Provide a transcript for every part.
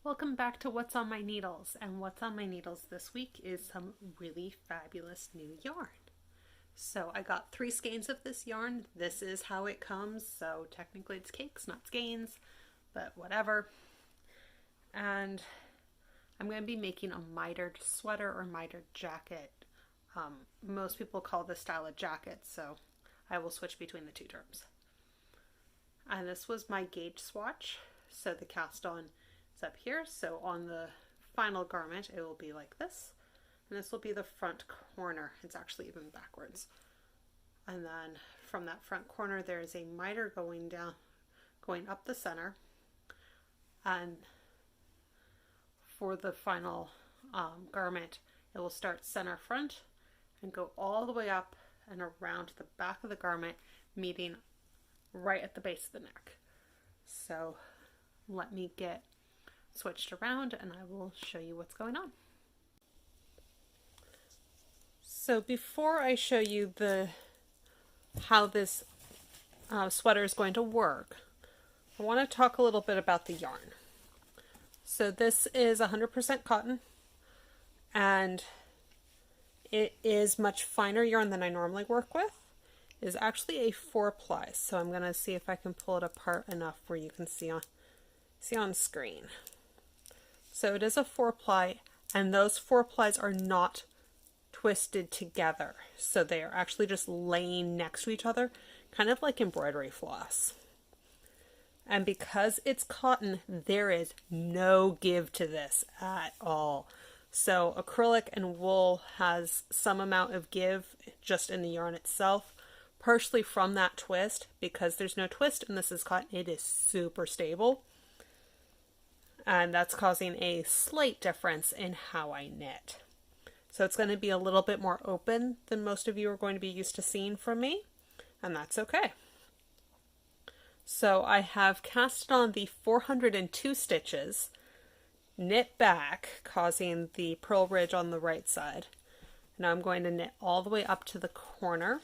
Welcome back to What's on My Needles, and what's on my needles this week is some really fabulous new yarn. So I got 3 skeins of this yarn. This is how it comes, so technically it's cakes, not skeins, but whatever. And I'm going to be making a mitered sweater or mitered jacket. Most people call this style a jacket, so I will switch between the two terms. And this was my gauge swatch, so the cast on up here, so on the final garment it will be like this, and this will be the front corner. It's actually even backwards, and then from that front corner there is a miter going up the center, and for the final garment it will start center front and go all the way up and around the back of the garment, meeting right at the base of the neck. So let me get switched around and I will show you what's going on. So before I show you how this sweater is going to work, I want to talk a little bit about the yarn. So this is 100% cotton, and it is much finer yarn than I normally work with. It is actually a 4-ply, so I'm going to see if I can pull it apart enough where you can see on screen. So it is a 4-ply, and those 4-plies are not twisted together. So they are actually just laying next to each other, kind of like embroidery floss. And because it's cotton, there is no give to this at all. So acrylic and wool has some amount of give just in the yarn itself, partially from that twist. Because there's no twist and this is cotton, it is super stable. And that's causing a slight difference in how I knit. So it's going to be a little bit more open than most of you are going to be used to seeing from me, and that's okay. So I have casted on the 402 stitches, knit back, causing the purl ridge on the right side. Now I'm going to knit all the way up to the corner.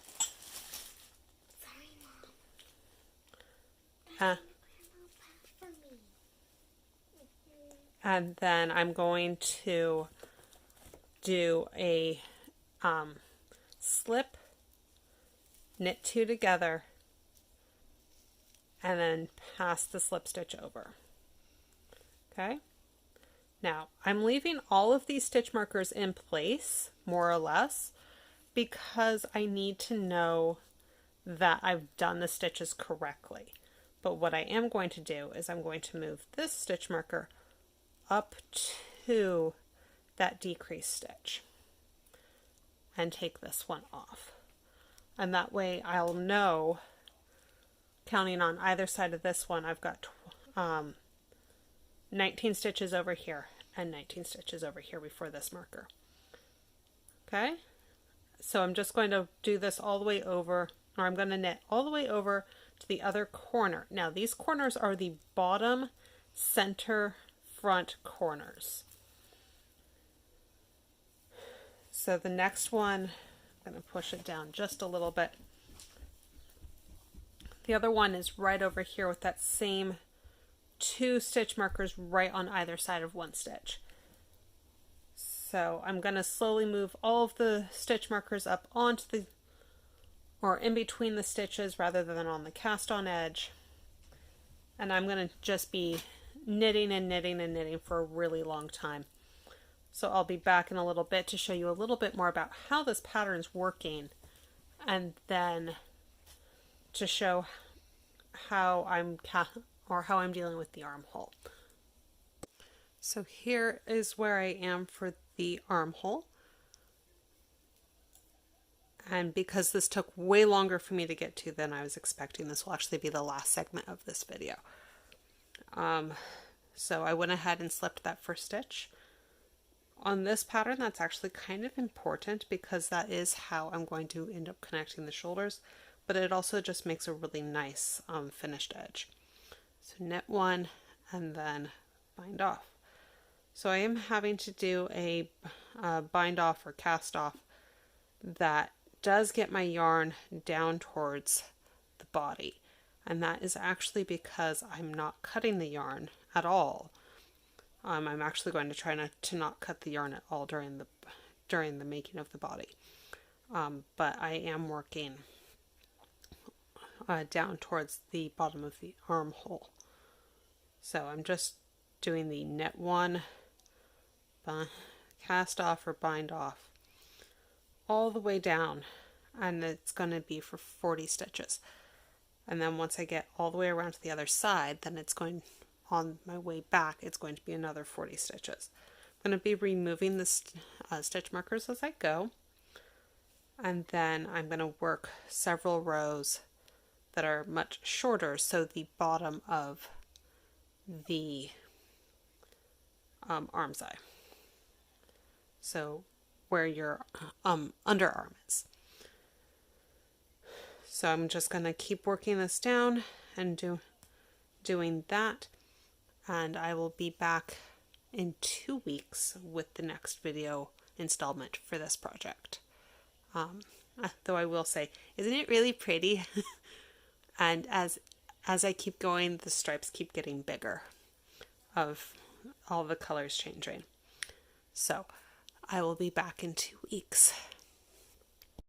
And then I'm going to do a slip, knit 2 together, and then pass the slip stitch over. Okay? Now, I'm leaving all of these stitch markers in place, more or less, because I need to know that I've done the stitches correctly. But what I am going to do is I'm going to move this stitch marker up to that decrease stitch and take this one off. And that way I'll know, counting on either side of this one, I've got 19 stitches over here and 19 stitches over here before this marker. Okay, so I'm just going to do this all the way over, or I'm going to knit all the way over to the other corner. Now these corners are the bottom center front corners. So the next one, I'm going to push it down just a little bit. The other one is right over here with that same 2 stitch markers right on either side of one stitch. So I'm going to slowly move all of the stitch markers up onto or in between the stitches rather than on the cast on edge. And I'm going to just be knitting and knitting and knitting for a really long time. So I'll be back in a little bit to show you a little bit more about how this pattern is working, and then to show how I'm dealing with the armhole. So here is where I am for the armhole. And because this took way longer for me to get to than I was expecting, this will actually be the last segment of this video. So I went ahead and slipped that first stitch. On this pattern, that's actually kind of important because that is how I'm going to end up connecting the shoulders, but it also just makes a really nice finished edge. So knit 1 and then bind off. So I am having to do a bind off or cast off that does get my yarn down towards the body. And that is actually because I'm not cutting the yarn at all. I'm actually going to try to not cut the yarn at all during the making of the body. But I am working down towards the bottom of the armhole. So I'm just doing the knit one, cast off or bind off all the way down, and it's going to be for 40 stitches. And then once I get all the way around to the other side, then it's going, on my way back, it's going to be another 40 stitches. I'm going to be removing the stitch markers as I go, and then I'm going to work several rows that are much shorter, so the bottom of the arm's eye, so where your underarm is. So I'm just going to keep working this down and doing that, and I will be back in 2 weeks with the next video installment for this project. Though I will say, isn't it really pretty? And as I keep going, the stripes keep getting bigger of all the colors changing. So I will be back in 2 weeks.